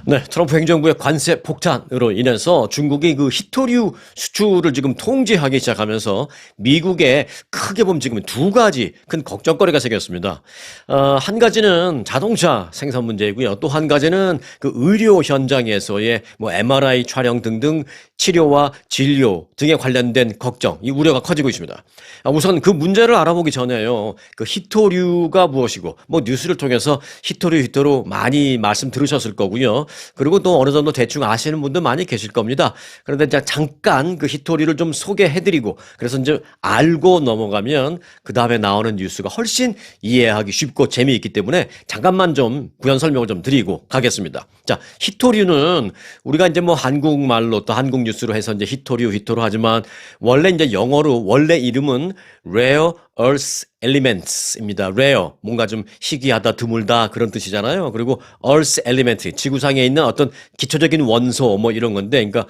네, 트럼프 행정부의 관세 폭탄으로 인해서 중국이 그 히토류 수출을 지금 통제하기 시작하면서 미국에 크게 보면 지금 두 가지 큰 걱정거리가 생겼습니다. 한 가지는 자동차 생산 문제이고요. 또 한 가지는 그 의료 현장에서의 뭐 MRI 촬영 등등 치료와 진료 등에 관련된 걱정, 이 우려가 커지고 있습니다. 우선 그 문제를 알아보기 전에요. 그 히토류가 무엇이고, 뭐 뉴스를 통해서 히토류 많이 말씀 들으셨을 거고요. 그리고 또 어느 정도 대충 아시는 분도 많이 계실 겁니다. 그런데 이제 잠깐 그 히토리를 좀 소개해드리고, 그래서 이제 알고 넘어가면 그 다음에 나오는 뉴스가 훨씬 이해하기 쉽고 재미있기 때문에 잠깐만 좀 부연 설명을 좀 드리고 가겠습니다. 자, 히토류는 우리가 이제 뭐 한국말로 또 한국 뉴스로 해서 이제 히토류 하지만 원래 이제 영어로 원래 이름은 Rare Earth Elements입니다. Rare, 뭔가 좀 희귀하다, 드물다 그런 뜻이잖아요. 그리고 Earth Element, 지구상에 있는 어떤 기초적인 원소 뭐 이런 건데, 그러니까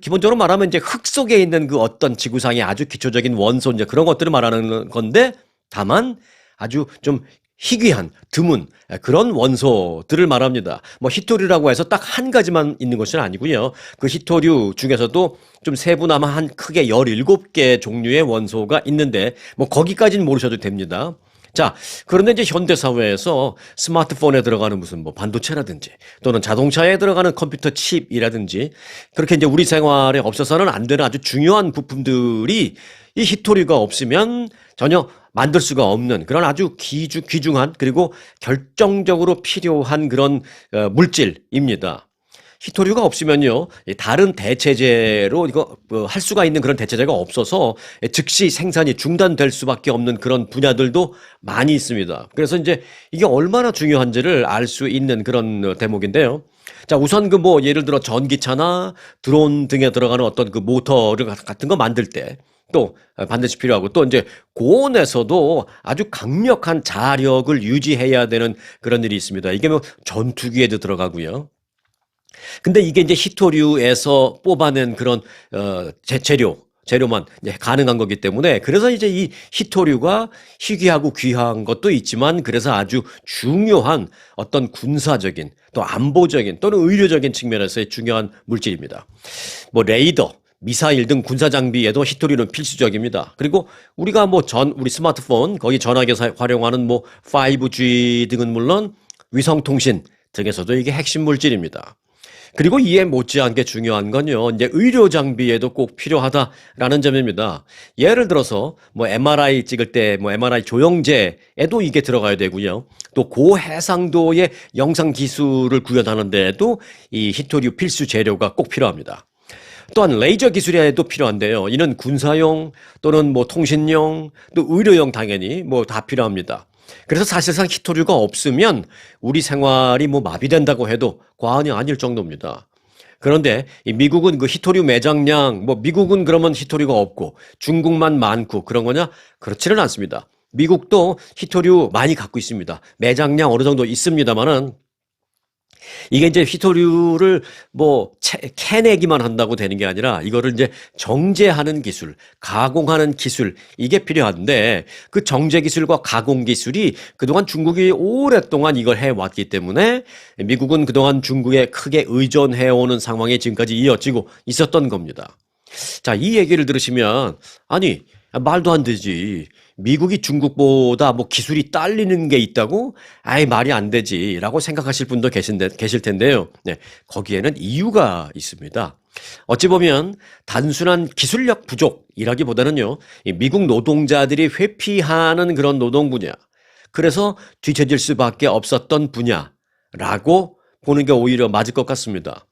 기본적으로 말하면 이제 흙 속에 있는 그 어떤 지구상의 아주 기초적인 원소 이제 그런 것들을 말하는 건데, 다만 아주 좀 희귀한, 드문 그런 원소들을 말합니다. 뭐 히토류라고 해서 딱 한 가지만 있는 것은 아니고요. 그 히토류 중에서도 좀 세분화만 한 크게 17개 종류의 원소가 있는데 뭐 거기까지는 모르셔도 됩니다. 자, 그런데 이제 현대 사회에서 스마트폰에 들어가는 무슨 뭐 반도체라든지 또는 자동차에 들어가는 컴퓨터 칩이라든지 그렇게 이제 우리 생활에 없어서는 안 되는 아주 중요한 부품들이 이 히토류가 없으면 전혀 만들 수가 없는 그런 아주 귀중한 그리고 결정적으로 필요한 그런 물질입니다. 히토류가 없으면요, 다른 대체제로 이거 할 수가 있는 그런 대체제가 없어서 즉시 생산이 중단될 수밖에 없는 그런 분야들도 많이 있습니다. 그래서 이제 이게 얼마나 중요한지를 알 수 있는 그런 대목인데요. 자, 우선 그 뭐 예를 들어 전기차나 드론 등에 들어가는 어떤 그 모터 같은 거 만들 때 또 반드시 필요하고 또 이제 고온에서도 아주 강력한 자력을 유지해야 되는 그런 일이 있습니다. 이게 뭐 전투기에도 들어가고요. 근데 이게 이제 히토류에서 뽑아낸 그런 재료만 이제 가능한 거기 때문에 그래서 이제 이 히토류가 희귀하고 귀한 것도 있지만 그래서 아주 중요한 어떤 군사적인 또 안보적인 또는 의료적인 측면에서의 중요한 물질입니다. 뭐 레이더, 미사일 등 군사 장비에도 히토류는 필수적입니다. 그리고 우리가 뭐 우리 스마트폰 거기 전화기에 활용하는 뭐 5G 등은 물론 위성통신 등에서도 이게 핵심 물질입니다. 그리고 이에 못지않게 중요한 건요, 이제 의료 장비에도 꼭 필요하다라는 점입니다. 예를 들어서 뭐 MRI 찍을 때 뭐 MRI 조영제에도 이게 들어가야 되고요. 또 고해상도의 영상 기술을 구현하는 데에도 이 히토류 필수 재료가 꼭 필요합니다. 또한 레이저 기술에도 필요한데요. 이는 군사용 또는 뭐 통신용 또 의료용 당연히 뭐 다 필요합니다. 그래서 사실상 히토류가 없으면 우리 생활이 뭐 마비된다고 해도 과언이 아닐 정도입니다. 그런데 이 미국은 그 히토류 매장량, 뭐 미국은 그러면 히토류가 없고 중국만 많고 그런 거냐? 그렇지는 않습니다. 미국도 히토류 많이 갖고 있습니다. 매장량 어느 정도 있습니다만은 이게 이제 히토류를 뭐 캐내기만 한다고 되는 게 아니라 이거를 이제 정제하는 기술, 가공하는 기술 이게 필요한데 그 정제 기술과 가공 기술이 그동안 중국이 오랫동안 이걸 해왔기 때문에 미국은 그동안 중국에 크게 의존해오는 상황이 지금까지 이어지고 있었던 겁니다. 자, 이 얘기를 들으시면 아니 말도 안 되지. 미국이 중국보다 뭐 기술이 딸리는 게 있다고? 아이, 말이 안 되지라고 생각하실 분도 계실 텐데요. 네, 거기에는 이유가 있습니다. 어찌 보면 단순한 기술력 부족이라기보다는요, 이 미국 노동자들이 회피하는 그런 노동 분야, 그래서 뒤처질 수밖에 없었던 분야라고 보는 게 오히려 맞을 것 같습니다.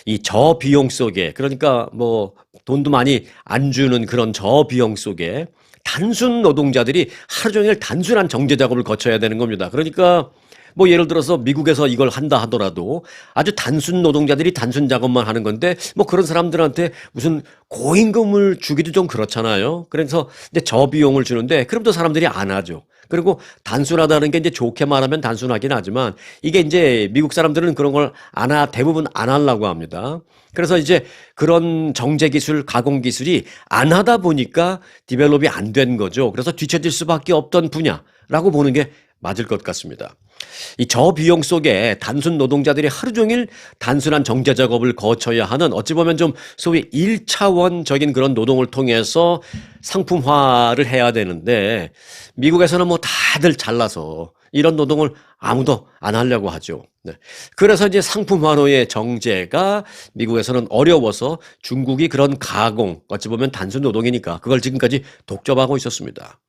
이 저비용 속에, 그러니까 뭐 돈도 많이 안 주는 그런 저비용 속에 단순 노동자들이 하루 종일 단순한 정제 작업을 거쳐야 되는 겁니다. 그러니까 뭐 예를 들어서 미국에서 이걸 한다 하더라도 아주 단순 노동자들이 단순 작업만 하는 건데 뭐 그런 사람들한테 무슨 고임금을 주기도 좀 그렇잖아요. 그래서 이제 저비용을 주는데 그럼 또 사람들이 안 하죠. 그리고 단순하다는 게 이제 좋게 말하면 단순하긴 하지만 이게 이제 미국 사람들은 그런 걸 대부분 안 하려고 합니다. 그래서 이제 그런 정제 기술, 가공 기술이 안 하다 보니까 디벨롭이 안 된 거죠. 그래서 뒤처질 수밖에 없던 분야라고 보는 게 맞을 것 같습니다. 이 저비용 속에 단순 노동자들이 하루 종일 단순한 정제 작업을 거쳐야 하는 어찌 보면 좀 소위 1차원적인 그런 노동을 통해서 상품화를 해야 되는데 미국에서는 뭐 다들 잘나서 이런 노동을 아무도 안 하려고 하죠. 네. 그래서 이제 상품화로의 정제가 미국에서는 어려워서 중국이 그런 가공, 어찌 보면 단순 노동이니까 그걸 지금까지 독점하고 있었습니다.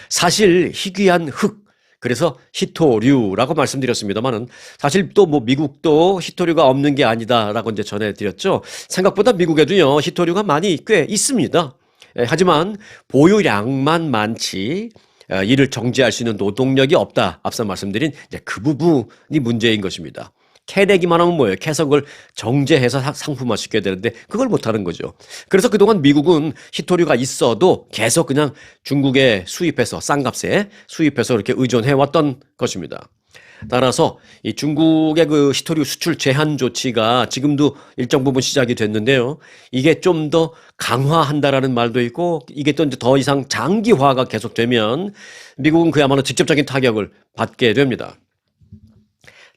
사실 희귀한 흙, 그래서 희토류라고 말씀드렸습니다만은 사실 또 뭐 미국도 희토류가 없는 게 아니다라고 이제 전해드렸죠. 생각보다 미국에도요 희토류가 많이 꽤 있습니다. 하지만 보유량만 많지 이를 정제할 수 있는 노동력이 없다. 앞서 말씀드린 이제 그 부분이 문제인 것입니다. 캐내기만 하면 뭐예요? 캐서 그걸 정제해서 상품화시켜야 되는데 그걸 못하는 거죠. 그래서 그동안 미국은 희토류가 있어도 계속 그냥 중국에 수입해서 싼 값에 수입해서 이렇게 의존해왔던 것입니다. 따라서 이 중국의 그 희토류 수출 제한 조치가 지금도 일정 부분 시작이 됐는데요. 이게 좀 더 강화한다라는 말도 있고 이게 또 이제 더 이상 장기화가 계속되면 미국은 그야말로 직접적인 타격을 받게 됩니다.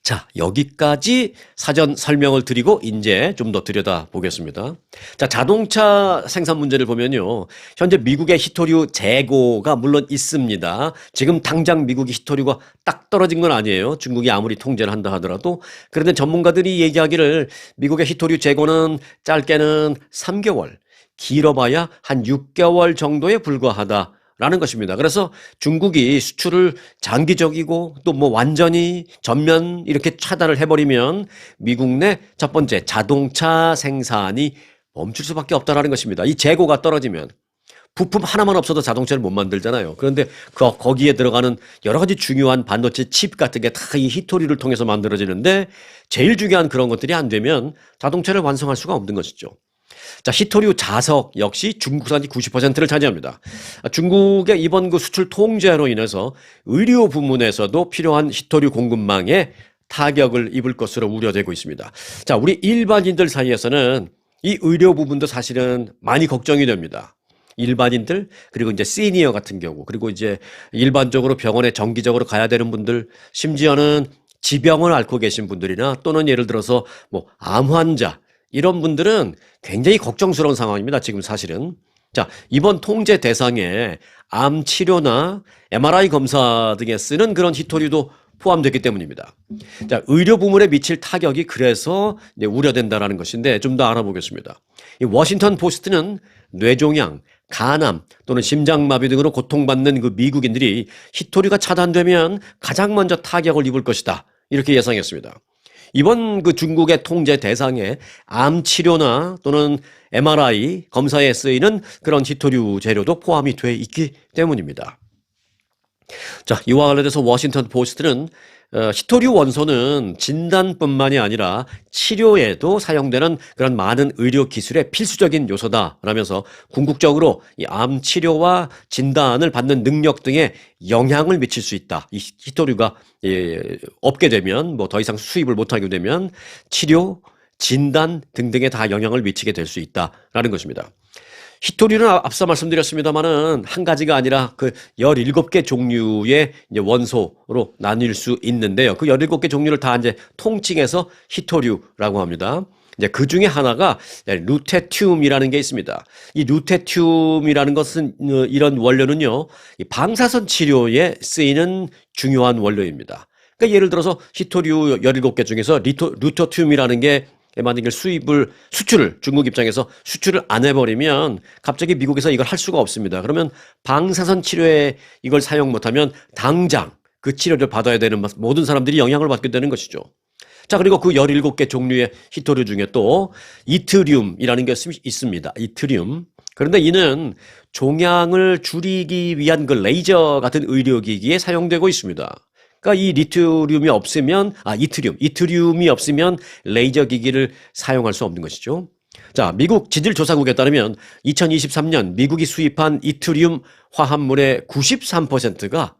자, 여기까지 사전 설명을 드리고 이제 좀 더 들여다보겠습니다. 자, 자동차 생산 문제를 보면요. 현재 미국의 희토류 재고가 물론 있습니다. 지금 당장 미국의 희토류가 딱 떨어진 건 아니에요. 중국이 아무리 통제를 한다 하더라도. 그런데 전문가들이 얘기하기를 미국의 희토류 재고는 짧게는 3개월, 길어봐야 한 6개월 정도에 불과하다. 라는 것입니다. 그래서 중국이 수출을 장기적이고 또 뭐 완전히 전면 이렇게 차단을 해버리면 미국 내 첫 번째 자동차 생산이 멈출 수밖에 없다라는 것입니다. 이 재고가 떨어지면 부품 하나만 없어도 자동차를 못 만들잖아요. 그런데 거기에 들어가는 여러 가지 중요한 반도체 칩 같은 게 다 이 희토류를 통해서 만들어지는데 제일 중요한 그런 것들이 안 되면 자동차를 완성할 수가 없는 것이죠. 자, 희토류 자석 역시 중국산이 90%를 차지합니다. 중국의 이번 그 수출 통제로 인해서 의료 부문에서도 필요한 희토류 공급망에 타격을 입을 것으로 우려되고 있습니다. 자, 우리 일반인들 사이에서는 이 의료 부분도 사실은 많이 걱정이 됩니다. 일반인들, 그리고 이제 시니어 같은 경우, 그리고 이제 일반적으로 병원에 정기적으로 가야 되는 분들, 심지어는 지병을 앓고 계신 분들이나 또는 예를 들어서 뭐 암 환자, 이런 분들은 굉장히 걱정스러운 상황입니다. 지금 사실은. 자, 이번 통제 대상에 암 치료나 MRI 검사 등에 쓰는 그런 희토류도 포함되기 때문입니다. 자, 의료 부문에 미칠 타격이 그래서 이제 우려된다라는 것인데 좀 더 알아보겠습니다. 이 워싱턴 포스트는 뇌종양, 간암 또는 심장마비 등으로 고통받는 그 미국인들이 희토류가 차단되면 가장 먼저 타격을 입을 것이다. 이렇게 예상했습니다. 이번 그 중국의 통제 대상에 암 치료나 또는 MRI 검사에 쓰이는 그런 희토류 재료도 포함이 돼 있기 때문입니다. 자, 이와 관련해서 워싱턴 포스트는 희토류 원소는 진단뿐만이 아니라 치료에도 사용되는 그런 많은 의료 기술의 필수적인 요소다라면서 궁극적으로 이 암 치료와 진단을 받는 능력 등에 영향을 미칠 수 있다. 이 희토류가 없게 되면 뭐 더 이상 수입을 못하게 되면 치료, 진단 등등에 다 영향을 미치게 될 수 있다라는 것입니다. 희토류는 앞서 말씀드렸습니다만은 한 가지가 아니라 그 17개 종류의 이제 원소로 나뉠 수 있는데요. 그 17개 종류를 다 이제 통칭해서 희토류라고 합니다. 이제 그 중에 하나가 루테튬이라는 게 있습니다. 이 루테튬이라는 것은 이런 원료는요, 이 방사선 치료에 쓰이는 중요한 원료입니다. 그러니까 예를 들어서 희토류 17개 중에서 루테튬이라는 게 만약에 수출을 중국 입장에서 수출을 안 해버리면 갑자기 미국에서 이걸 할 수가 없습니다. 그러면 방사선 치료에 이걸 사용 못하면 당장 그 치료를 받아야 되는 모든 사람들이 영향을 받게 되는 것이죠. 자, 그리고 그 17개 종류의 희토류 중에 또 이트륨이라는 게 있습니다. 이트륨. 그런데 이는 종양을 줄이기 위한 그 레이저 같은 의료기기에 사용되고 있습니다. 그러니까 이 이트륨이 없으면 레이저 기기를 사용할 수 없는 것이죠. 자, 미국 지질조사국에 따르면 2023년 미국이 수입한 이트륨 화합물의 93%가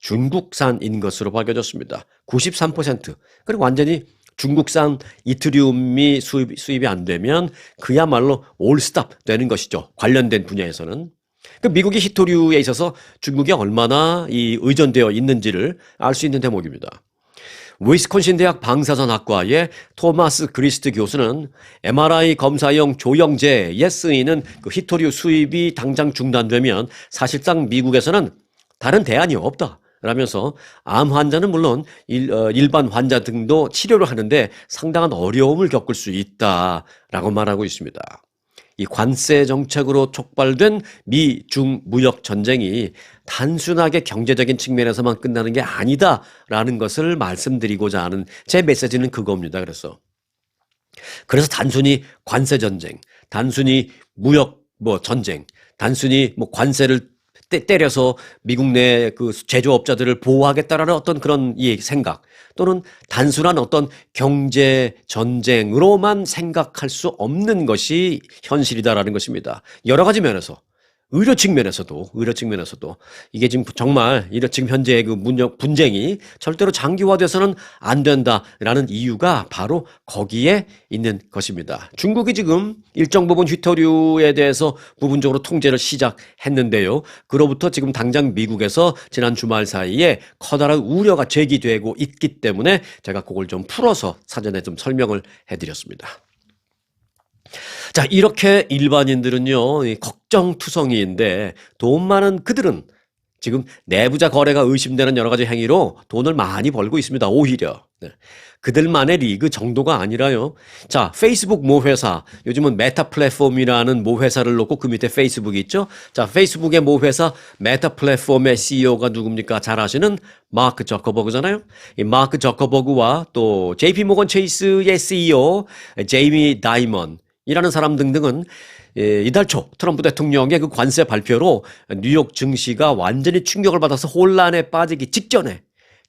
중국산인 것으로 밝혀졌습니다. 93%. 그리고 완전히 중국산 이트륨이 수입이 안 되면 그야말로 올스탑 되는 것이죠. 관련된 분야에서는. 그 미국의 희토류에 있어서 중국이 얼마나 이 의존되어 있는지를 알 수 있는 대목입니다. 위스콘신 대학 방사선학과의 토마스 그리스트 교수는 MRI 검사용 조영제에 쓰이는 그 히토류 수입이 당장 중단되면 사실상 미국에서는 다른 대안이 없다. 라면서 암 환자는 물론 일반 환자 등도 치료를 하는데 상당한 어려움을 겪을 수 있다라고 말하고 있습니다. 이 관세 정책으로 촉발된 미중 무역 전쟁이 단순하게 경제적인 측면에서만 끝나는 게 아니다라는 것을 말씀드리고자 하는 제 메시지는 그겁니다. 그래서 단순히 관세 전쟁, 단순히 무역 전쟁, 단순히 관세를 때려서 미국 내 그 제조업자들을 보호하겠다라는 어떤 그런 이 생각 또는 단순한 어떤 경제 전쟁으로만 생각할 수 없는 것이 현실이다라는 것입니다. 여러 가지 면에서 의료 측면에서도 이게 지금 정말 지금 현재의 그 분쟁이 절대로 장기화돼서는 안 된다라는 이유가 바로 거기에 있는 것입니다. 중국이 지금 일정 부분 휘토류에 대해서 부분적으로 통제를 시작했는데요. 그로부터 지금 당장 미국에서 지난 주말 사이에 커다란 우려가 제기되고 있기 때문에 제가 그걸 좀 풀어서 사전에 좀 설명을 해드렸습니다. 자, 이렇게 일반인들은요, 걱정투성이인데 돈 많은 그들은 지금 내부자 거래가 의심되는 여러 가지 행위로 돈을 많이 벌고 있습니다. 오히려. 네. 그들만의 리그 정도가 아니라요. 자, 페이스북 모 회사, 요즘은 메타 플랫폼이라는 모 회사를 놓고 그 밑에 페이스북이 있죠. 자, 페이스북의 모 회사 메타 플랫폼의 CEO가 누굽니까? 잘 아시는 마크 저커버그잖아요. 이 마크 저커버그와 또 JP 모건 체이스의 CEO 제이미 다이먼 이라는 사람 등등은 이달 초 트럼프 대통령의 그 관세 발표로 뉴욕 증시가 완전히 충격을 받아서 혼란에 빠지기 직전에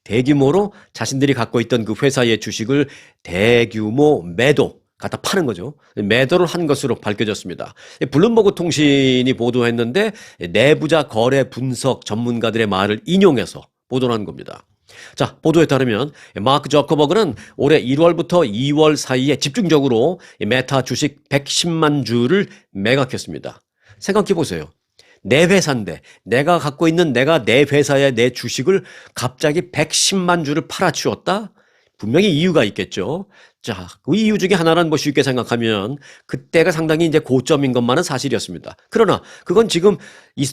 대규모로 자신들이 갖고 있던 그 회사의 주식을 대규모 매도 갖다 파는 거죠. 매도를 한 것으로 밝혀졌습니다. 블룸버그 통신이 보도했는데 내부자 거래 분석 전문가들의 말을 인용해서 보도를 한 겁니다. 자, 보도에 따르면 마크 저커버그는 올해 1월부터 2월 사이에 집중적으로 메타 주식 110만 주를 매각했습니다. 생각해 보세요. 내 회사인데 내가 갖고 있는 내 회사의 내 주식을 갑자기 110만 주를 팔아치웠다? 분명히 이유가 있겠죠. 자, 그 이유 중에 하나는 쉽게 생각하면 그때가 상당히 이제 고점인 것만은 사실이었습니다. 그러나 그건 지금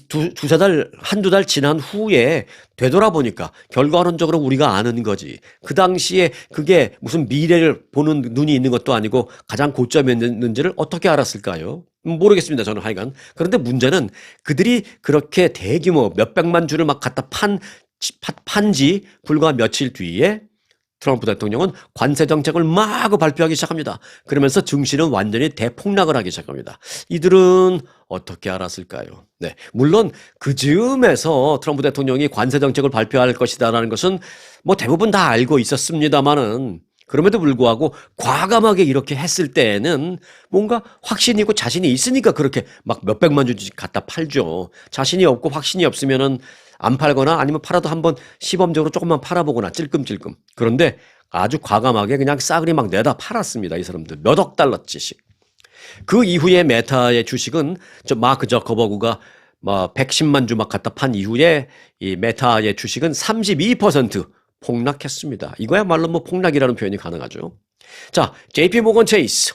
두세 달, 한두 달 지난 후에 되돌아보니까 결과론적으로 우리가 아는 거지. 그 당시에 그게 무슨 미래를 보는 눈이 있는 것도 아니고 가장 고점이었는지를 어떻게 알았을까요? 모르겠습니다. 저는 하여간. 그런데 문제는 그들이 그렇게 대규모 몇백만 주를 막 갖다 판지 불과 며칠 뒤에 트럼프 대통령은 관세 정책을 마구 발표하기 시작합니다. 그러면서 증시는 완전히 대폭락을 하기 시작합니다. 이들은 어떻게 알았을까요? 네, 물론 그 즈음에서 트럼프 대통령이 관세 정책을 발표할 것이다라는 것은 대부분 다 알고 있었습니다만은 그럼에도 불구하고 과감하게 이렇게 했을 때에는 뭔가 확신이 있고 자신이 있으니까 그렇게 막 몇백만 주씩 갖다 팔죠. 자신이 없고 확신이 없으면은 안 팔거나 아니면 팔아도 한번 시범적으로 조금만 팔아보거나 찔끔찔끔. 그런데 아주 과감하게 그냥 싸그리 막 내다 팔았습니다. 이 사람들 몇억 달러치씩. 그 이후에 메타의 주식은 마크 저커버그가 110만 주 막 갖다 판 이후에 이 메타의 주식은 32% 폭락했습니다. 이거야말로 폭락이라는 표현이 가능하죠. 자, JP 모건 체이스,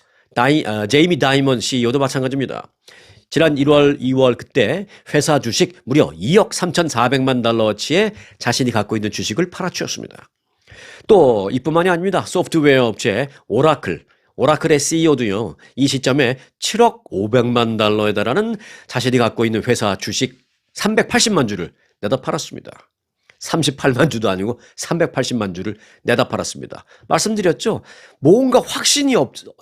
제이미 다이먼 CEO도 마찬가지입니다. 지난 1월, 2월 그때 회사 주식 무려 2억 3,400만 달러어치의 자신이 갖고 있는 주식을 팔아치웠습니다. 또 이뿐만이 아닙니다. 소프트웨어 업체 오라클의 CEO도요. 이 시점에 7억 500만 달러에 달하는 자신이 갖고 있는 회사 주식 380만 주를 내다 팔았습니다. 38만 주도 아니고 380만 주를 내다 팔았습니다. 말씀드렸죠? 뭔가 확신이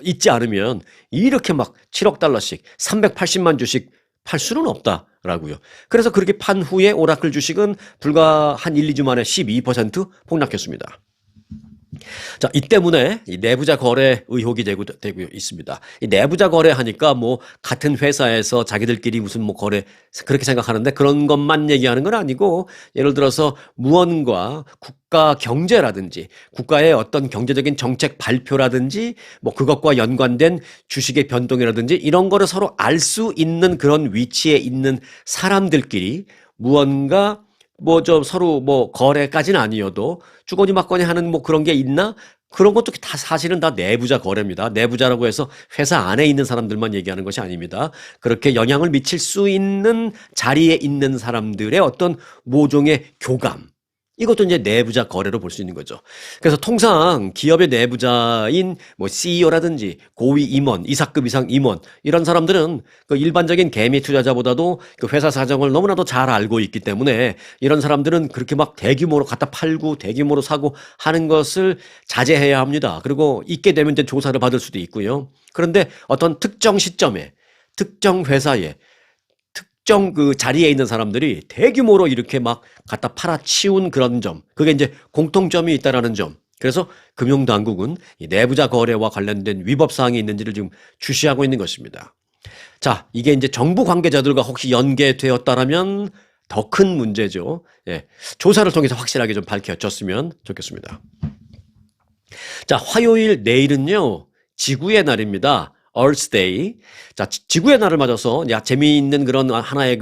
있지 않으면 이렇게 막 7억 달러씩 380만 주씩 팔 수는 없다라고요. 그래서 그렇게 판 후에 오라클 주식은 불과 한 1, 2주 만에 12% 폭락했습니다. 자, 이 때문에 이 내부자 거래 의혹이 되고 있습니다. 이 내부자 거래하니까 같은 회사에서 자기들끼리 무슨 거래 그렇게 생각하는데 그런 것만 얘기하는 건 아니고 예를 들어서 무언가 국가 경제라든지 국가의 어떤 경제적인 정책 발표라든지 그것과 연관된 주식의 변동이라든지 이런 거를 서로 알 수 있는 그런 위치에 있는 사람들끼리 무언가 뭐 좀 서로 뭐 거래까지는 아니어도 주거니 받거니 하는 뭐 그런 게 있나? 그런 것도 다 사실은 다 내부자 거래입니다. 내부자라고 해서 회사 안에 있는 사람들만 얘기하는 것이 아닙니다. 그렇게 영향을 미칠 수 있는 자리에 있는 사람들의 어떤 모종의 교감. 이것도 이제 내부자 거래로 볼 수 있는 거죠. 그래서 통상 기업의 내부자인 뭐 CEO라든지 고위 임원, 이사급 이상 임원 이런 사람들은 그 일반적인 개미 투자자보다도 그 회사 사정을 너무나도 잘 알고 있기 때문에 이런 사람들은 그렇게 막 대규모로 갖다 팔고 대규모로 사고 하는 것을 자제해야 합니다. 그리고 있게 되면 이제 조사를 받을 수도 있고요. 그런데 어떤 특정 시점에 특정 회사에 특정 그 자리에 있는 사람들이 대규모로 이렇게 막 갖다 팔아치운 그런 점, 그게 이제 공통점이 있다라는 점. 그래서 금융당국은 이 내부자 거래와 관련된 위법 사항이 있는지를 지금 주시하고 있는 것입니다. 자, 이게 이제 정부 관계자들과 혹시 연계되었다라면 더 큰 문제죠. 예, 조사를 통해서 확실하게 좀 밝혀졌으면 좋겠습니다. 자, 화요일 내일은요, 지구의 날입니다. Earth Day. 자, 지구의 날을 맞아서 재미있는 그런 하나의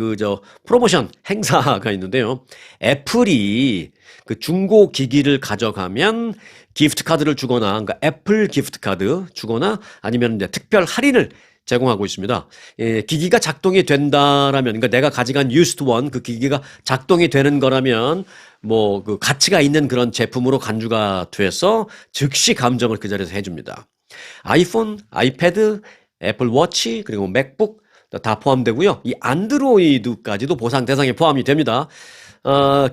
프로모션 행사가 있는데요. 애플이 그 중고 기기를 가져가면 기프트 카드를 주거나, 그러니까 애플 기프트 카드 주거나 아니면 이제 특별 할인을 제공하고 있습니다. 예, 기기가 작동이 된다라면, 그러니까 내가 가져간 used one 그 기기가 작동이 되는 거라면 뭐 그 가치가 있는 그런 제품으로 간주가 돼서 즉시 감정을 그 자리에서 해줍니다. 아이폰, 아이패드, 애플 워치, 그리고 맥북 다 포함되고요. 이 안드로이드까지도 보상 대상에 포함이 됩니다.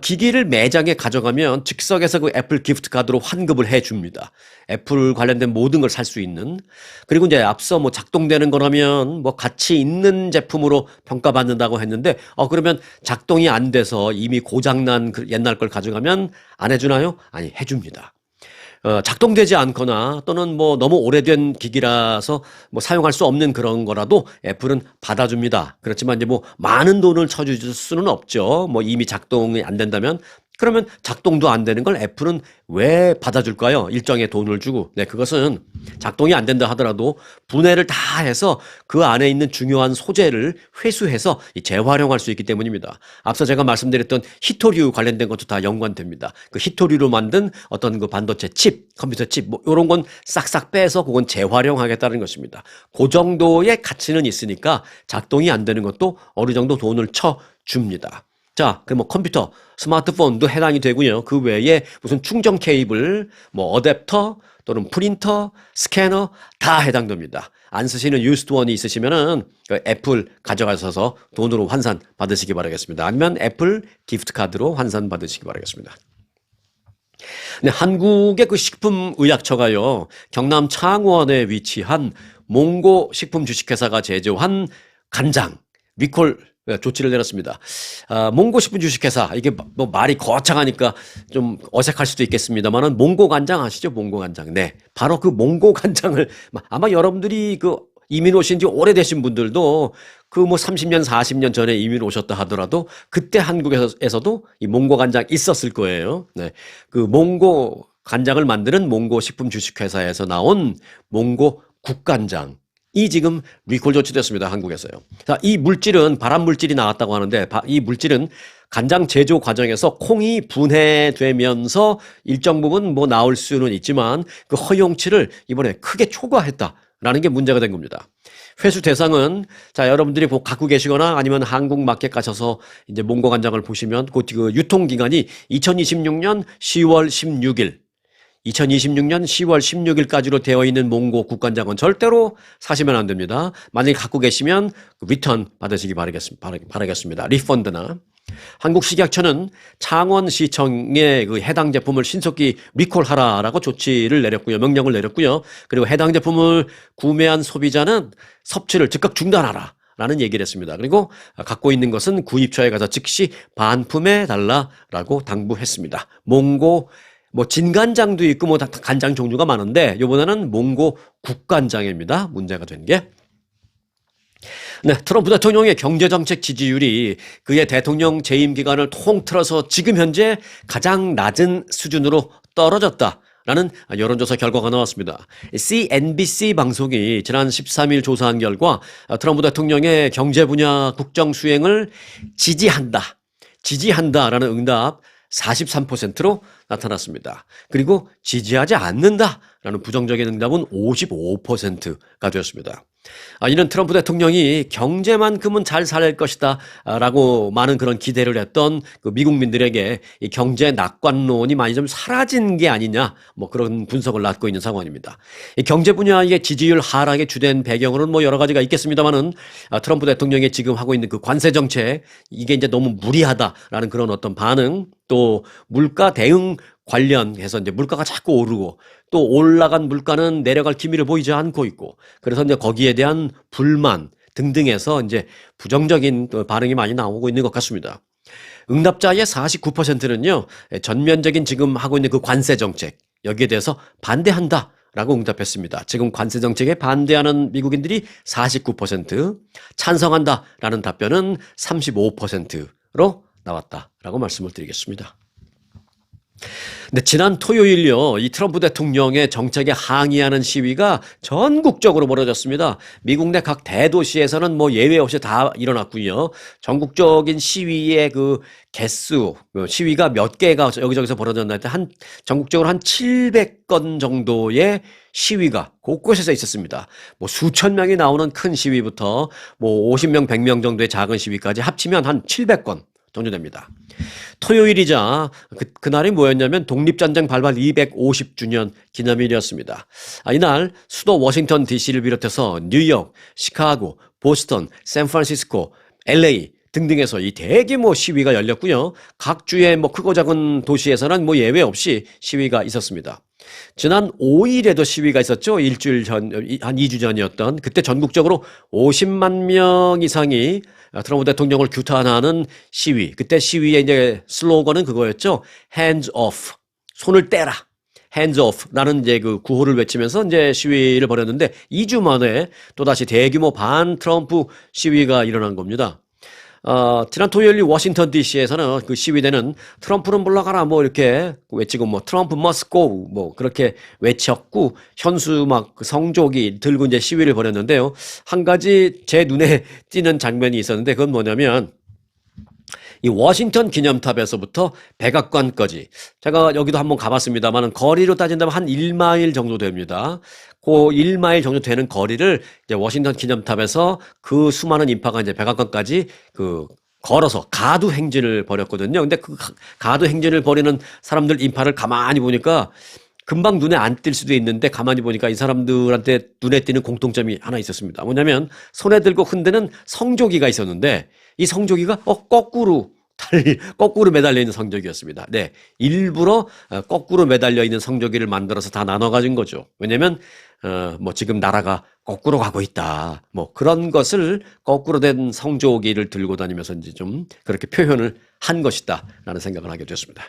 기기를 매장에 가져가면 즉석에서 그 애플 기프트 카드로 환급을 해줍니다. 애플 관련된 모든 걸 살 수 있는. 그리고 이제 앞서 뭐 작동되는 거라면 뭐 가치 있는 제품으로 평가받는다고 했는데, 그러면 작동이 안 돼서 이미 고장난 그 옛날 걸 가져가면 안 해주나요? 아니, 해줍니다. 작동되지 않거나 또는 뭐 너무 오래된 기기라서 뭐 사용할 수 없는 그런 거라도 애플은 받아줍니다. 그렇지만 이제 뭐 많은 돈을 쳐줄 수는 없죠. 뭐 이미 작동이 안 된다면. 그러면 작동도 안 되는 걸 애플은 왜 받아줄까요? 일정의 돈을 주고. 네, 그것은 작동이 안 된다 하더라도 분해를 다 해서 그 안에 있는 중요한 소재를 회수해서 재활용할 수 있기 때문입니다. 앞서 제가 말씀드렸던 히토류 관련된 것도 다 연관됩니다. 그 히토류로 만든 어떤 그 반도체 칩, 컴퓨터 칩, 뭐 이런 건 싹싹 빼서 그건 재활용하겠다는 것입니다. 그 정도의 가치는 있으니까 작동이 안 되는 것도 어느 정도 돈을 쳐 줍니다. 자, 그럼 뭐 컴퓨터, 스마트폰도 해당이 되고요. 그 외에 무슨 충전 케이블, 뭐 어댑터 또는 프린터, 스캐너 다 해당됩니다. 안 쓰시는 유스드 원이 있으시면은 그 애플 가져가셔서 돈으로 환산 받으시기 바라겠습니다. 아니면 애플 기프트 카드로 환산 받으시기 바라겠습니다. 네, 한국의 그 식품의약처가요, 경남 창원에 위치한 몽고 식품 주식회사가 제조한 간장, 리콜 조치를 내렸습니다. 몽고 식품 주식회사, 이게 뭐 말이 거창하니까 좀 어색할 수도 있겠습니다만은 몽고 간장 아시죠? 몽고 간장. 네, 바로 그 몽고 간장을 아마 여러분들이 그 이민 오신 지 오래되신 분들도 그 뭐 30년, 40년 전에 이민 오셨다 하더라도 그때 한국에서도 이 몽고 간장 있었을 거예요. 네, 그 몽고 간장을 만드는 몽고 식품 주식회사에서 나온 몽고 국간장. 이 지금 리콜 조치됐습니다. 한국에서요. 자, 이 물질은 발암 물질이 나왔다고 하는데 이 물질은 간장 제조 과정에서 콩이 분해되면서 일정 부분 뭐 나올 수는 있지만 그 허용치를 이번에 크게 초과했다라는 게 문제가 된 겁니다. 회수 대상은 자, 여러분들이 갖고 계시거나 아니면 한국 마켓 가셔서 이제 몽고 간장을 보시면 그 유통 기간이 2026년 10월 16일 2026년 10월 16일까지로 되어 있는 몽고 국간장은 절대로 사시면 안 됩니다. 만약에 갖고 계시면 리턴 받으시기 바라겠습니다. 리펀드나. 한국식약처는 창원시청에 그 해당 제품을 신속히 리콜하라라고 조치를 내렸고요. 명령을 내렸고요. 그리고 해당 제품을 구매한 소비자는 섭취를 즉각 중단하라. 라는 얘기를 했습니다. 그리고 갖고 있는 것은 구입처에 가서 즉시 반품해 달라라고 당부했습니다. 몽고 뭐 진간장도 있고 뭐 간장 종류가 많은데 이번에는 몽고 국간장입니다. 문제가 된 게. 네, 트럼프 대통령의 경제정책 지지율이 그의 대통령 재임 기간을 통틀어서 지금 현재 가장 낮은 수준으로 떨어졌다라는 여론조사 결과가 나왔습니다. CNBC 방송이 지난 13일 조사한 결과 트럼프 대통령의 경제 분야 국정 수행을 지지한다. 지지한다라는 응답 43%로 나타났습니다. 그리고 지지하지 않는다라는 부정적인 응답은 55%가 되었습니다. 이는 트럼프 대통령이 경제만큼은 잘 살 것이다 라고 많은 그런 기대를 했던 그 미국민들에게 이 경제 낙관론이 많이 좀 사라진 게 아니냐, 뭐 그런 분석을 낳고 있는 상황입니다. 이 경제 분야의 지지율 하락의 주된 배경으로는 뭐 여러 가지가 있겠습니다만은 트럼프 대통령이 지금 하고 있는 그 관세 정책, 이게 이제 너무 무리하다라는 그런 어떤 반응, 또 물가 대응 관련해서 이제 물가가 자꾸 오르고 또 올라간 물가는 내려갈 기미를 보이지 않고 있고, 그래서 이제 거기에 대한 불만 등등에서 이제 부정적인 반응이 많이 나오고 있는 것 같습니다. 응답자의 49%는요, 전면적인 지금 하고 있는 그 관세 정책, 여기에 대해서 반대한다라고 응답했습니다. 지금 관세 정책에 반대하는 미국인들이 49%, 찬성한다라는 답변은 35%로 나왔다라고 말씀을 드리겠습니다. 근데 지난 토요일요, 이 트럼프 대통령의 정책에 항의하는 시위가 전국적으로 벌어졌습니다. 미국 내 각 대도시에서는 뭐 예외 없이 다 일어났고요. 전국적인 시위의 그 개수, 시위가 몇 개가 여기저기서 벌어졌나 했더니 전국적으로 한 700건 정도의 시위가 곳곳에서 있었습니다. 뭐 수천 명이 나오는 큰 시위부터 뭐 50명, 100명 정도의 작은 시위까지 합치면 한 700건 정도 됩니다. 토요일이자 그날이 뭐였냐면 독립전쟁 발발 250주년 기념일이었습니다. 이날 수도 워싱턴 DC를 비롯해서 뉴욕, 시카고, 보스턴, 샌프란시스코, LA 등등에서 이 대규모 시위가 열렸고요. 각 주의 뭐 크고 작은 도시에서는 뭐 예외 없이 시위가 있었습니다. 지난 5일에도 시위가 있었죠. 일주일 전, 한 2주 전이었던. 그때 전국적으로 50만 명 이상이 트럼프 대통령을 규탄하는 시위. 그때 시위의 이제 슬로건은 그거였죠. Hands off. 손을 떼라. Hands off라는 이제 그 구호를 외치면서 이제 시위를 벌였는데 2주 만에 또다시 대규모 반 트럼프 시위가 일어난 겁니다. 지난 토요일 워싱턴 DC에서는 그 시위대는 트럼프는 물러가라 뭐 이렇게 외치고 뭐 트럼프 must go 뭐 그렇게 외쳤고 현수 막 성조기 들고 이제 시위를 벌였는데요. 한 가지 제 눈에 띄는 장면이 있었는데 그건 뭐냐면 이 워싱턴 기념탑에서부터 백악관까지 제가 여기도 한번 가봤습니다만 거리로 따진다면 한 1마일 정도 됩니다. 그 1마일 정도 되는 거리를 이제 워싱턴 기념탑에서 그 수많은 인파가 이제 백악관까지 그 걸어서 가두 행진을 벌였거든요. 근데 그 가두 행진을 벌이는 사람들 인파를 가만히 보니까 금방 눈에 안 띌 수도 있는데 가만히 보니까 이 사람들한테 눈에 띄는 공통점이 하나 있었습니다. 뭐냐면 손에 들고 흔드는 성조기가 있었는데 이 성조기가 거꾸로 매달려 있는 성조기였습니다. 네. 일부러 거꾸로 매달려 있는 성조기를 만들어서 다 나눠 가진 거죠. 왜냐면 뭐 지금 나라가 거꾸로 가고 있다. 뭐 그런 것을 거꾸로 된 성조기를 들고 다니면서 이제 좀 그렇게 표현을 한 것이다라는 생각을 하게 됐습니다.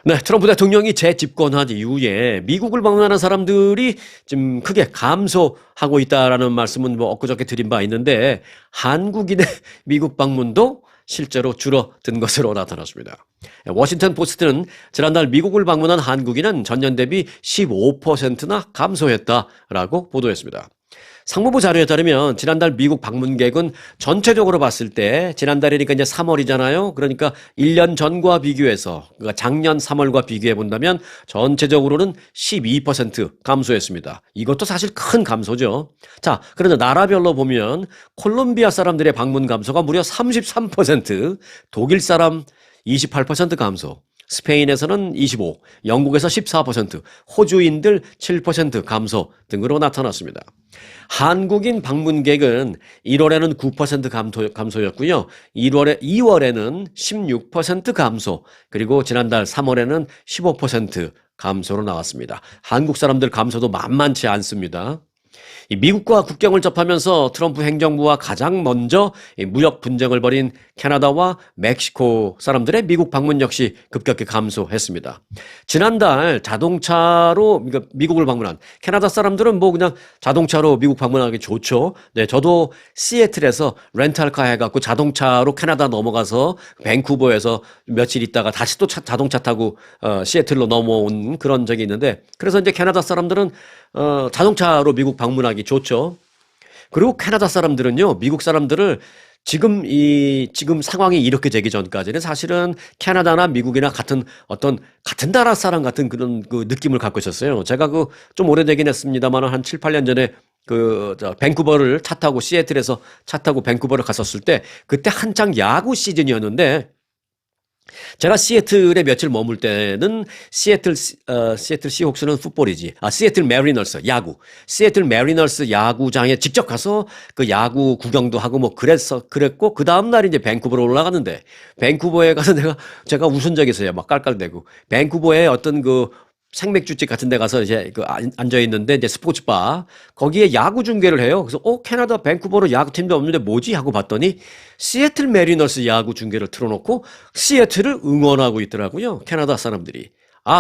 네, 트럼프 대통령이 재집권한 이후에 미국을 방문하는 사람들이 좀 크게 감소하고 있다라는 말씀은 뭐 엊그저께 드린 바 있는데 한국인의 미국 방문도 실제로 줄어든 것으로 나타났습니다. 워싱턴 포스트는 지난달 미국을 방문한 한국인은 전년 대비 15%나 감소했다라고 보도했습니다. 상무부 자료에 따르면 지난달 미국 방문객은 전체적으로 봤을 때 지난달이니까 이제 3월이잖아요. 그러니까 1년 전과 비교해서 그러니까 작년 3월과 비교해 본다면 전체적으로는 12% 감소했습니다. 이것도 사실 큰 감소죠. 자, 그런데 나라별로 보면 콜롬비아 사람들의 방문 감소가 무려 33%, 독일 사람 28% 감소, 스페인에서는 25, 영국에서 14%, 호주인들 7% 감소 등으로 나타났습니다. 한국인 방문객은 1월에는 9% 감소였고요. 2월에는 16% 감소, 그리고 지난달 3월에는 15% 감소로 나왔습니다. 한국 사람들 감소도 만만치 않습니다. 미국과 국경을 접하면서 트럼프 행정부와 가장 먼저 무역 분쟁을 벌인 캐나다와 멕시코 사람들의 미국 방문 역시 급격히 감소했습니다. 지난달 자동차로 미국을 방문한 캐나다 사람들은 뭐 그냥 자동차로 미국 방문하기 좋죠. 네, 저도 시애틀에서 렌탈카 해갖고 자동차로 캐나다 넘어가서 밴쿠버에서 며칠 있다가 다시 또 자동차 타고 시애틀로 넘어온 그런 적이 있는데, 그래서 이제 캐나다 사람들은 자동차로 미국 방문하기 좋죠. 그리고 캐나다 사람들은요, 미국 사람들을 지금 상황이 이렇게 되기 전까지는 사실은 캐나다나 미국이나 같은 나라 사람 같은 그런 그 느낌을 갖고 있었어요. 제가 좀 오래되긴 했습니다만 한 7, 8년 전에 밴쿠버를 차 타고 시애틀에서 차 타고 밴쿠버를 갔었을 때 그때 한창 야구 시즌이었는데 제가 시애틀에 며칠 머물 때는 시애틀 시혹스는 풋볼이지. 시애틀 메리너스 야구. 시애틀 메리너스 야구장에 직접 가서 그 야구 구경도 하고 뭐 그랬고 그 다음 날 이제 밴쿠버로 올라갔는데 밴쿠버에 가서 제가 웃은 적이 있어요. 막 깔깔대고. 밴쿠버에 어떤 생맥주집 같은 데 가서 이제 앉아 있는데 이제 스포츠바 거기에 야구 중계를 해요. 그래서 캐나다 밴쿠버로 야구팀도 없는데 뭐지 하고 봤더니 시애틀 메리너스 야구 중계를 틀어놓고 시애틀을 응원하고 있더라고요. 캐나다 사람들이.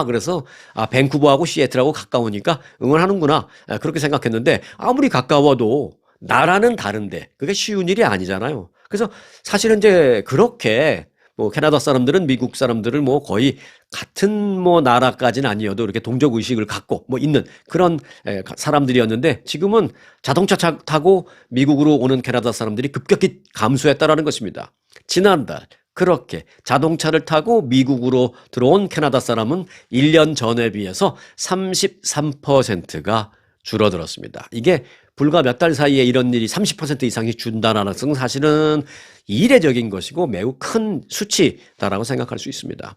그래서 밴쿠버하고 시애틀하고 가까우니까 응원하는구나. 그렇게 생각했는데 아무리 가까워도 나라는 다른데 그게 쉬운 일이 아니잖아요. 그래서 사실은 이제 그렇게 캐나다 사람들은 미국 사람들을 거의 같은 나라까지는 아니어도 이렇게 동족 의식을 갖고 있는 그런 사람들이었는데 지금은 자동차 타고 미국으로 오는 캐나다 사람들이 급격히 감소했다라는 것입니다. 지난달 그렇게 자동차를 타고 미국으로 들어온 캐나다 사람은 1년 전에 비해서 33%가 줄어들었습니다. 이게 불과 몇 달 사이에 이런 일이 30% 이상이 준다는 것은 사실은 이례적인 것이고 매우 큰 수치다라고 생각할 수 있습니다.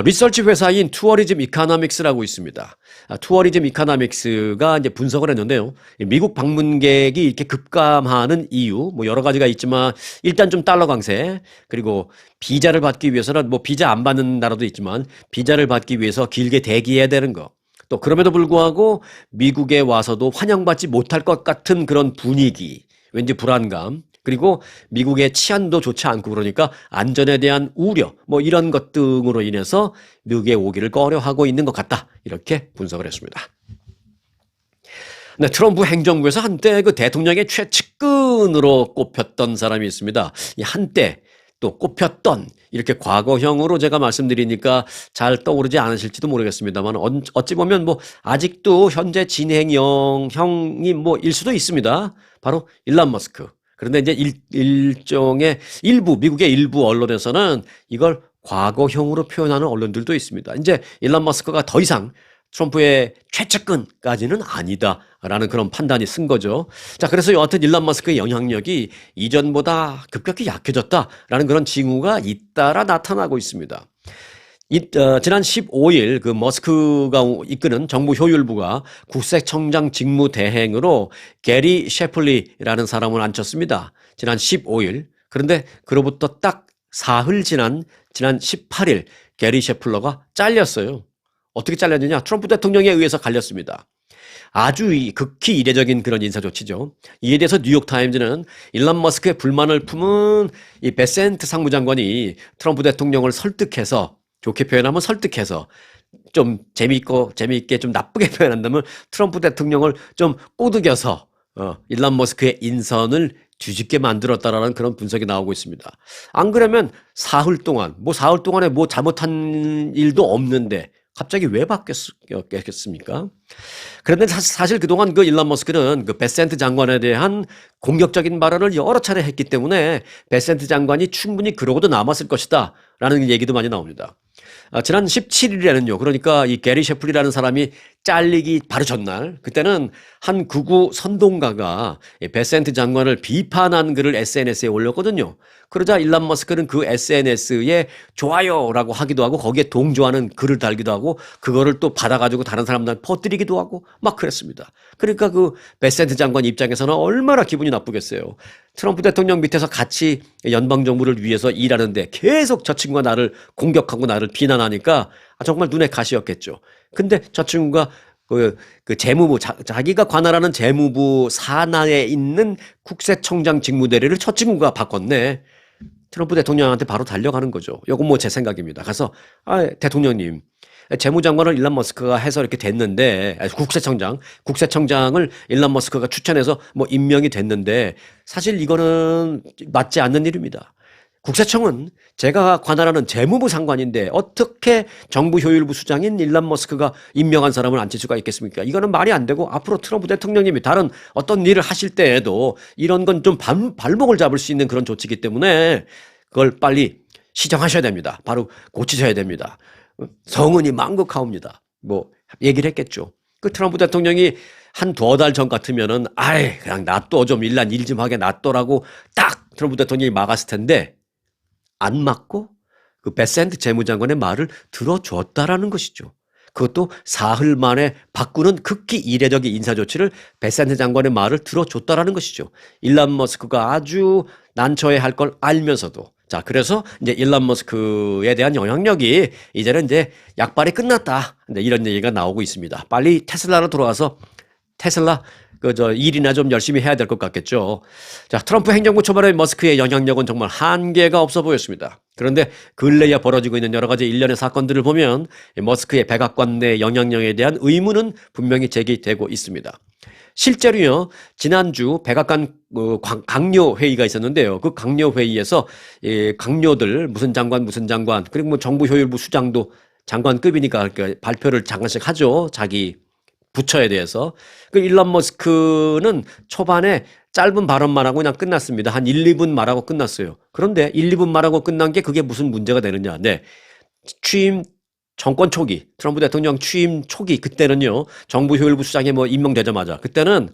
리서치 회사인 투어리즘 이코노믹스라고 있습니다. 투어리즘 이코노믹스가 이제 분석을 했는데요. 미국 방문객이 이렇게 급감하는 이유, 여러 가지가 있지만 일단 좀 달러 강세, 그리고 비자를 받기 위해서는 비자 안 받는 나라도 있지만 비자를 받기 위해서 길게 대기해야 되는 거. 또 그럼에도 불구하고 미국에 와서도 환영받지 못할 것 같은 그런 분위기, 왠지 불안감, 그리고 미국의 치안도 좋지 않고 그러니까 안전에 대한 우려, 이런 것 등으로 인해서 미국에 오기를 꺼려하고 있는 것 같다. 이렇게 분석을 했습니다. 네, 트럼프 행정부에서 한때 그 대통령의 최측근으로 꼽혔던 사람이 있습니다. 이 한때 또 꼽혔던 이렇게 과거형으로 제가 말씀드리니까 잘 떠오르지 않으실지도 모르겠습니다만 어찌 보면 아직도 현재 진행형이 일 수도 있습니다. 바로 일론 머스크. 그런데 이제 일종의 미국의 일부 언론에서는 이걸 과거형으로 표현하는 언론들도 있습니다. 이제 일론 머스크가 더 이상 트럼프의 최측근까지는 아니다라는 그런 판단이 쓴 거죠. 자, 그래서 여하튼 일론 머스크의 영향력이 이전보다 급격히 약해졌다라는 그런 징후가 잇따라 나타나고 있습니다. 지난 15일 그 머스크가 이끄는 정부 효율부가 국세청장 직무 대행으로 게리 셰플리라는 사람을 앉혔습니다. 지난 15일. 그런데 그로부터 딱 사흘 지난 18일 게리 셰플러가 잘렸어요. 어떻게 잘렸느냐? 트럼프 대통령에 의해서 갈렸습니다. 아주 극히 이례적인 그런 인사 조치죠. 이에 대해서 뉴욕타임즈는 일론 머스크의 불만을 품은 이 베센트 상무장관이 트럼프 대통령을 설득해서, 좋게 표현하면 설득해서, 좀 재미있게 좀 나쁘게 표현한다면 트럼프 대통령을 좀 꼬드겨서 일론 머스크의 인선을 뒤집게 만들었다라는 그런 분석이 나오고 있습니다. 안 그러면 사흘 동안에 잘못한 일도 없는데 갑자기 왜 바뀌었겠습니까? 그런데 사실 그동안 그 일론 머스크는 그 베센트 장관에 대한 공격적인 발언을 여러 차례 했기 때문에 베센트 장관이 충분히 그러고도 남았을 것이다 라는 얘기도 많이 나옵니다. 지난 17일에는요, 그러니까 이 게리 셰플리라는 사람이 잘리기 바로 전날, 그때는 한 극우 선동가가 베센트 장관을 비판한 글을 SNS에 올렸거든요. 그러자 일론 머스크는 그 SNS에 좋아요라고 하기도 하고 거기에 동조하는 글을 달기도 하고 그거를 또 받아가지고 다른 사람들한테 퍼뜨리기도 하고 막 그랬습니다. 그러니까 그 베센트 장관 입장에서는 얼마나 기분이 나쁘겠어요. 트럼프 대통령 밑에서 같이 연방정부를 위해서 일하는데 계속 저 친구가 나를 공격하고 나를 비난하니까 정말 눈에 가시였겠죠. 근데 저 친구가 그 재무부, 자기가 관할하는 재무부 산하에 있는 국세청장 직무대리를 저 친구가 바꿨네. 트럼프 대통령한테 바로 달려가는 거죠. 이건 제 생각입니다. 가서, 대통령님, 재무장관을 일론 머스크가 해서 이렇게 됐는데, 국세청장을 일론 머스크가 추천해서 임명이 됐는데, 사실 이거는 맞지 않는 일입니다. 국세청은 제가 관할하는 재무부 장관인데 어떻게 정부 효율부 수장인 일론 머스크가 임명한 사람을 앉힐 수가 있겠습니까? 이거는 말이 안 되고 앞으로 트럼프 대통령님이 다른 어떤 일을 하실 때에도 이런 건 좀 발목을 잡을 수 있는 그런 조치이기 때문에 그걸 빨리 시정하셔야 됩니다. 바로 고치셔야 됩니다. 성은이 망극하옵니다. 뭐 얘기를 했겠죠. 그 트럼프 대통령이 한 두어 달 전 같으면은 아이 그냥 놔둬 좀 일난 일 좀 하게 놔둬라고 딱 트럼프 대통령이 막았을 텐데 안 맞고 그 베센트 재무장관의 말을 들어줬다라는 것이죠. 그것도 사흘 만에 바꾸는 극히 이례적인 인사조치를 베센트 장관의 말을 들어줬다라는 것이죠. 일론 머스크가 아주 난처해 할 걸 알면서도 자, 그래서 이제 일론 머스크에 대한 영향력이 이제는 이제 약발이 끝났다. 근데 이런 얘기가 나오고 있습니다. 빨리 테슬라로 돌아와서 테슬라 일이나 좀 열심히 해야 될 것 같겠죠. 자, 트럼프 행정부 초반에 머스크의 영향력은 정말 한계가 없어 보였습니다. 그런데 근래에 벌어지고 있는 여러 가지 일련의 사건들을 보면 머스크의 백악관 내 영향력에 대한 의문은 분명히 제기되고 있습니다. 실제로요, 지난주 백악관 강요 회의가 있었는데요. 그 강요 회의에서 강요들 무슨 장관 그리고 뭐 정부 효율부 수장도 장관급이니까 발표를 잠깐씩 하죠. 자기 부처에 대해서. 그 일론 머스크는 초반에 짧은 발언만 하고 그냥 끝났습니다. 한 1, 2분 말하고 끝났어요. 그런데 1, 2분 말하고 끝난 게 그게 무슨 문제가 되느냐. 네. 취임 정권 초기, 트럼프 대통령 취임 초기 그때는요. 정부 효율부 수장이 뭐 임명되자마자 그때는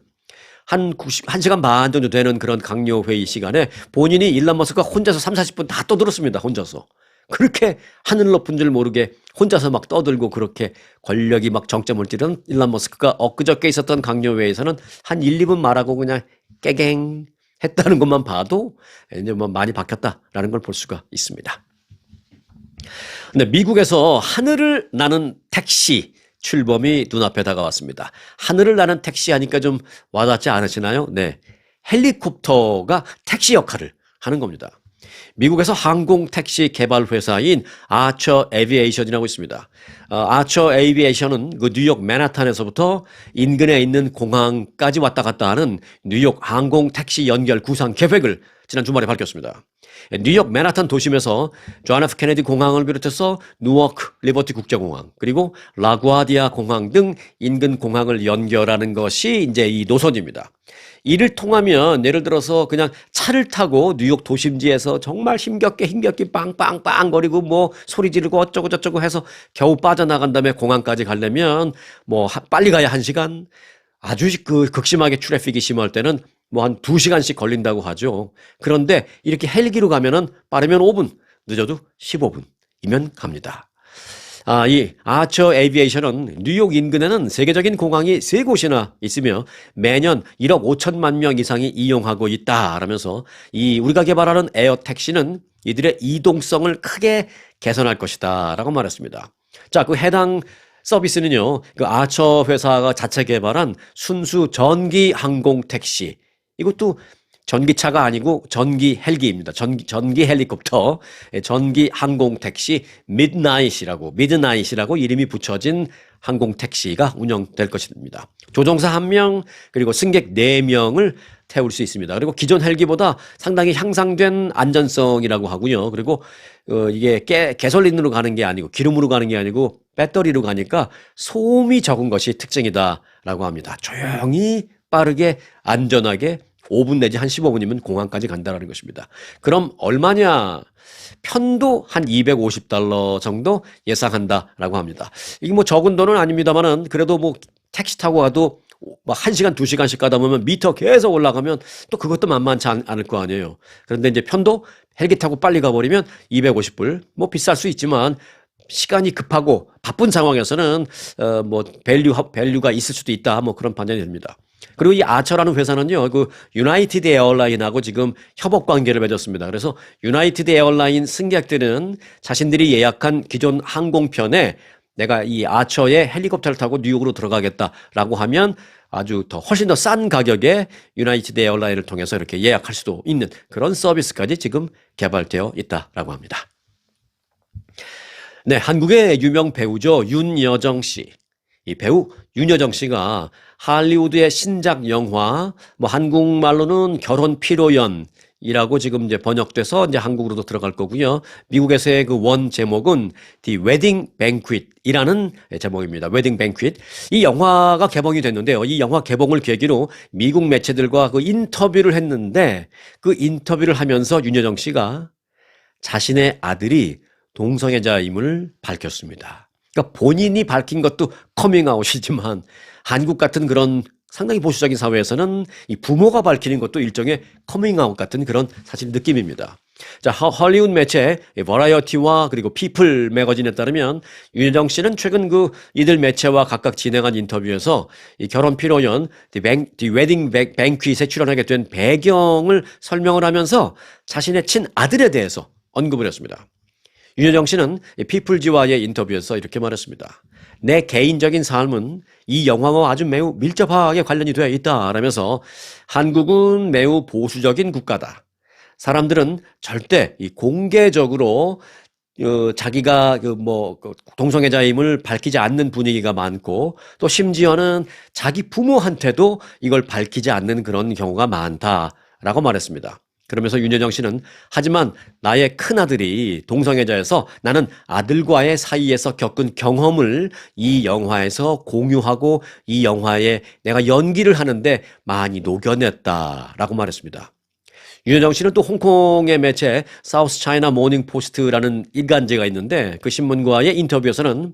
한 1시간 반 정도 되는 그런 강요 회의 시간에 본인이 일론 머스크가 혼자서 3, 40분 다 떠들었습니다. 혼자서. 그렇게 하늘 높은 줄 모르게 혼자서 막 떠들고 그렇게 권력이 막 정점을 찌른 일론 머스크가 엊그저께 있었던 강요회에서는 한 1, 2분 말하고 그냥 깨갱 했다는 것만 봐도 이제 뭐 많이 바뀌었다라는 걸 볼 수가 있습니다. 근데 미국에서 하늘을 나는 택시 출범이 눈앞에 다가왔습니다. 하늘을 나는 택시 하니까 좀 와닿지 않으시나요? 네. 헬리콥터가 택시 역할을 하는 겁니다. 미국에서 항공 택시 개발 회사인 아처 에비에이션이라고 있습니다. 아처 에비에이션은 그 뉴욕 맨하탄에서부터 인근에 있는 공항까지 왔다 갔다 하는 뉴욕 항공 택시 연결 구상 계획을 지난 주말에 밝혔습니다. 뉴욕 맨하탄 도심에서 존 F 케네디 공항을 비롯해서 누워크 리버티 국제공항 그리고 라구아디아 공항 등 인근 공항을 연결하는 것이 이제 이 노선입니다. 이를 통하면 예를 들어서 그냥 차를 타고 뉴욕 도심지에서 정말 힘겹게 빵빵빵 거리고 뭐 소리 지르고 어쩌고 저쩌고 해서 겨우 빠져나간 다음에 공항까지 가려면 뭐 빨리 가야 1시간 아주 그 극심하게 트래픽이 심할 때는 뭐 한 2시간씩 걸린다고 하죠. 그런데 이렇게 헬기로 가면은 빠르면 5분, 늦어도 15분이면 갑니다. 이 아처 에비에이션은 뉴욕 인근에는 세계적인 공항이 3곳이나 있으며 매년 1억 5천만 명 이상이 이용하고 있다라면서 이 우리가 개발하는 에어 택시는 이들의 이동성을 크게 개선할 것이다라고 말했습니다. 자, 그 해당 서비스는요, 그 아처 회사가 자체 개발한 순수 전기 항공 택시. 이것도 전기차가 아니고 전기 헬기입니다. 전기 헬리콥터, 전기 항공 택시 미드나잇이라고 이름이 붙여진 항공 택시가 운영될 것입니다. 조종사 1명 그리고 승객 4명을 태울 수 있습니다. 그리고 기존 헬기보다 상당히 향상된 안전성이라고 하고요. 그리고 이게 가솔린으로 가는 게 아니고 기름으로 가는 게 아니고 배터리로 가니까 소음이 적은 것이 특징이다라고 합니다. 조용히 빠르게 안전하게 5분 내지 한 15분이면 공항까지 간다는 것입니다. 그럼 얼마냐? 편도 한 $250 정도 예상한다라고 합니다. 이게 뭐 적은 돈은 아닙니다만은 그래도 뭐 택시 타고 가도 뭐 1시간, 2시간씩 가다 보면 미터 계속 올라가면 또 그것도 만만치 않을 거 아니에요. 그런데 이제 편도 헬기 타고 빨리 가버리면 $250. 뭐 비쌀 수 있지만 시간이 급하고 바쁜 상황에서는 뭐 밸류가 있을 수도 있다. 뭐 그런 판단이 됩니다. 그리고 이 아처라는 회사는요, 그 유나이티드 에어라인하고 지금 협업 관계를 맺었습니다. 그래서 유나이티드 에어라인 승객들은 자신들이 예약한 기존 항공편에 내가 이 아처의 헬리콥터를 타고 뉴욕으로 들어가겠다라고 하면 아주 훨씬 더 싼 가격에 유나이티드 에어라인을 통해서 이렇게 예약할 수도 있는 그런 서비스까지 지금 개발되어 있다라고 합니다. 네, 한국의 유명 배우죠. 윤여정 씨. 이 배우 윤여정 씨가 할리우드의 신작 영화, 뭐 한국말로는 결혼 피로연, 이라고 지금 이제 번역돼서 이제 한국으로도 들어갈 거고요. 미국에서의 그 원 제목은 The Wedding Banquet이라는 제목입니다. Wedding Banquet. 이 영화가 개봉이 됐는데요. 이 영화 개봉을 계기로 미국 매체들과 그 인터뷰를 했는데 그 인터뷰를 하면서 윤여정 씨가 자신의 아들이 동성애자임을 밝혔습니다. 그러니까 본인이 밝힌 것도 커밍아웃이지만 한국 같은 그런 상당히 보수적인 사회에서는 이 부모가 밝히는 것도 일종의 커밍아웃 같은 그런 사실 느낌입니다. 자, 헐리우드 매체 버라이어티와 그리고 피플 매거진에 따르면 윤여정 씨는 최근 그 이들 매체와 각각 진행한 인터뷰에서 이 결혼 피로연 The Wedding Banquet에 출연하게 된 배경을 설명을 하면서 자신의 친아들에 대해서 언급을 했습니다. 윤여정 씨는 피플지와의 인터뷰에서 이렇게 말했습니다. 내 개인적인 삶은 이 영화와 아주 매우 밀접하게 관련이 되어 있다라면서 한국은 매우 보수적인 국가다. 사람들은 절대 이 공개적으로 자기가 동성애자임을 밝히지 않는 분위기가 많고 또 심지어는 자기 부모한테도 이걸 밝히지 않는 그런 경우가 많다라고 말했습니다. 그러면서 윤여정 씨는 하지만 나의 큰아들이 동성애자여서 나는 아들과의 사이에서 겪은 경험을 이 영화에서 공유하고 이 영화에 내가 연기를 하는데 많이 녹여냈다라고 말했습니다. 윤여정 씨는 또 홍콩의 매체 사우스 차이나 모닝 포스트라는 일간지가 있는데 그 신문과의 인터뷰에서는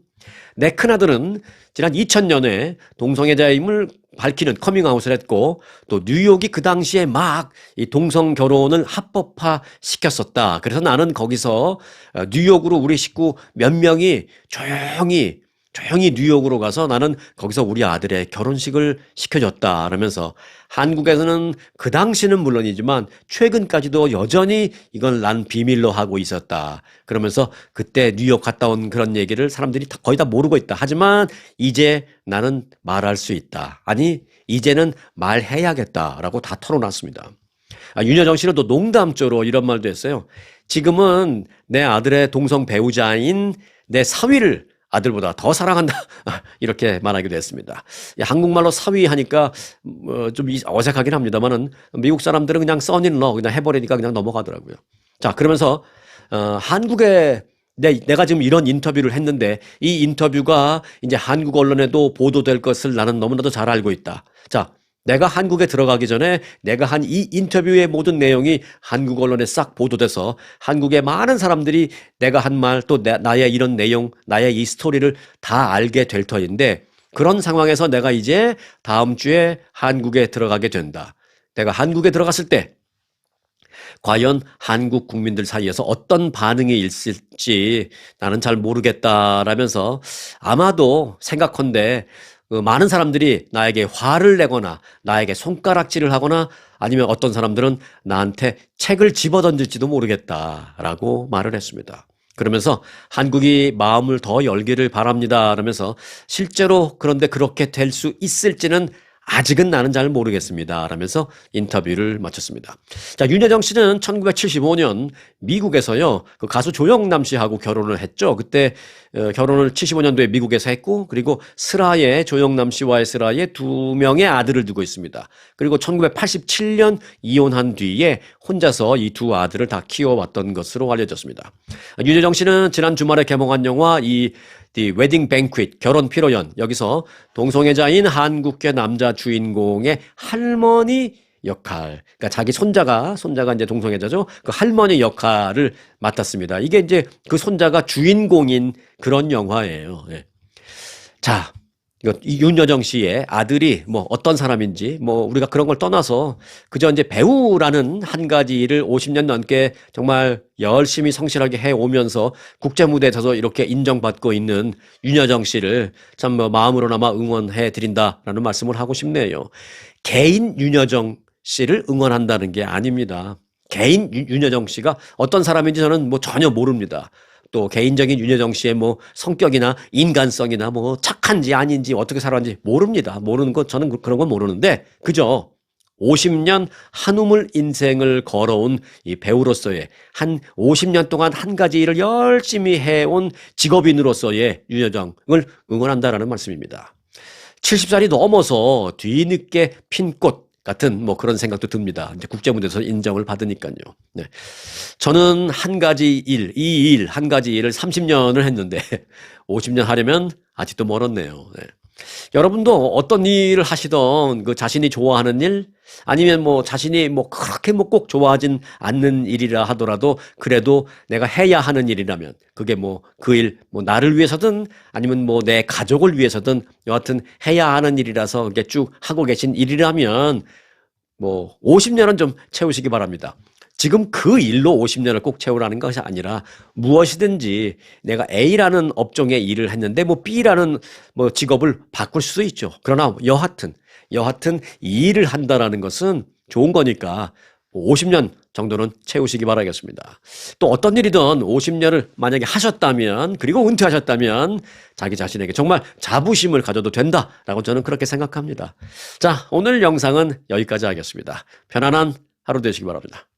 내 큰아들은 지난 2000년에 동성애자임을 밝히는 커밍아웃을 했고 또 뉴욕이 그 당시에 막 이 동성 결혼을 합법화 시켰었다. 그래서 나는 거기서 뉴욕으로 우리 식구 몇 명이 조용히 뉴욕으로 가서 나는 거기서 우리 아들의 결혼식을 시켜줬다. 그러면서 한국에서는 그 당시는 물론이지만 최근까지도 여전히 이건 난 비밀로 하고 있었다. 그러면서 그때 뉴욕 갔다 온 그런 얘기를 사람들이 거의 다 모르고 있다. 하지만 이제 나는 말할 수 있다. 아니, 이제는 말해야겠다라고 다 털어놨습니다. 윤여정 씨는 또 농담조로 이런 말도 했어요. 지금은 내 아들의 동성 배우자인 내 사위를 아들보다 더 사랑한다. 이렇게 말하기도 했습니다. 한국말로 사위 하니까 좀 어색하긴 합니다만은 미국 사람들은 그냥 써니러 그냥 해버리니까 그냥 넘어가더라고요. 자, 그러면서 한국에 내가 지금 이런 인터뷰를 했는데 이 인터뷰가 이제 한국 언론에도 보도될 것을 나는 너무나도 잘 알고 있다. 자, 내가 한국에 들어가기 전에 내가 한 이 인터뷰의 모든 내용이 한국 언론에 싹 보도돼서 한국의 많은 사람들이 내가 한 말 또 나의 이런 내용, 나의 이 스토리를 다 알게 될 터인데 그런 상황에서 내가 이제 다음 주에 한국에 들어가게 된다. 내가 한국에 들어갔을 때 과연 한국 국민들 사이에서 어떤 반응이 있을지 나는 잘 모르겠다라면서 아마도 생각컨대 많은 사람들이 나에게 화를 내거나 나에게 손가락질을 하거나 아니면 어떤 사람들은 나한테 책을 집어던질지도 모르겠다라고 말을 했습니다. 그러면서 한국이 마음을 더 열기를 바랍니다. 라면서 실제로 그런데 그렇게 될 수 있을지는 아직은 나는 잘 모르겠습니다. 라면서 인터뷰를 마쳤습니다. 자, 윤여정 씨는 1975년 미국에서요, 그 가수 조영남 씨하고 결혼을 했죠. 그때 결혼을 75년도에 미국에서 했고, 그리고 조영남 씨와의 슬하에 두 명의 아들을 두고 있습니다. 그리고 1987년 이혼한 뒤에 혼자서 이 두 아들을 다 키워왔던 것으로 알려졌습니다. 윤여정 씨는 지난 주말에 개봉한 영화 The Wedding Banquet, 결혼 피로연, 여기서 동성애자인 한국계 남자 주인공의 할머니 역할, 그러니까 자기 손자가 이제 동성애자죠. 그 할머니 역할을 맡았습니다. 이게 이제 그 손자가 주인공인 그런 영화예요. 네. 자, 이 윤여정 씨의 아들이 뭐 어떤 사람인지 뭐 우리가 그런 걸 떠나서 그저 이제 배우라는 한 가지 일을 50년 넘게 정말 열심히 성실하게 해오면서 국제 무대에서도 이렇게 인정받고 있는 윤여정 씨를 참 마음으로나마 응원해 드린다라는 말씀을 하고 싶네요. 개인 윤여정 씨를 응원한다는 게 아닙니다. 개인 윤여정 씨가 어떤 사람인지 저는 뭐 전혀 모릅니다. 또 개인적인 윤여정 씨의 뭐 성격이나 인간성이나 뭐 착한지 아닌지 어떻게 살았는지 모릅니다. 모르는 것 저는 그런 건 모르는데 그저 50년 한우물 인생을 걸어온 이 배우로서의 한 50년 동안 한 가지 일을 열심히 해온 직업인으로서의 윤여정을 응원한다라는 말씀입니다. 70살이 넘어서 뒤늦게 핀 꽃, 같은 뭐 그런 생각도 듭니다. 이제 국제무대에서 인정을 받으니까요. 네. 저는 한 가지 일, 이 일, 한 가지 일을 30년을 했는데 50년 하려면 아직도 멀었네요. 네. 여러분도 어떤 일을 하시던 그 자신이 좋아하는 일 아니면 뭐 자신이 뭐 그렇게 뭐 꼭 좋아하진 않는 일이라 하더라도 그래도 내가 해야 하는 일이라면 그게 뭐 그 일 뭐 나를 위해서든 아니면 뭐 내 가족을 위해서든 여하튼 해야 하는 일이라서 이렇게 쭉 하고 계신 일이라면 뭐 50년은 좀 채우시기 바랍니다. 지금 그 일로 50년을 꼭 채우라는 것이 아니라 무엇이든지 내가 A라는 업종의 일을 했는데 뭐 B라는 뭐 직업을 바꿀 수 있죠. 그러나 여하튼 이 일을 한다라는 것은 좋은 거니까 50년 정도는 채우시기 바라겠습니다. 또 어떤 일이든 50년을 만약에 하셨다면 그리고 은퇴하셨다면 자기 자신에게 정말 자부심을 가져도 된다라고 저는 그렇게 생각합니다. 자, 오늘 영상은 여기까지 하겠습니다. 편안한 하루 되시기 바랍니다.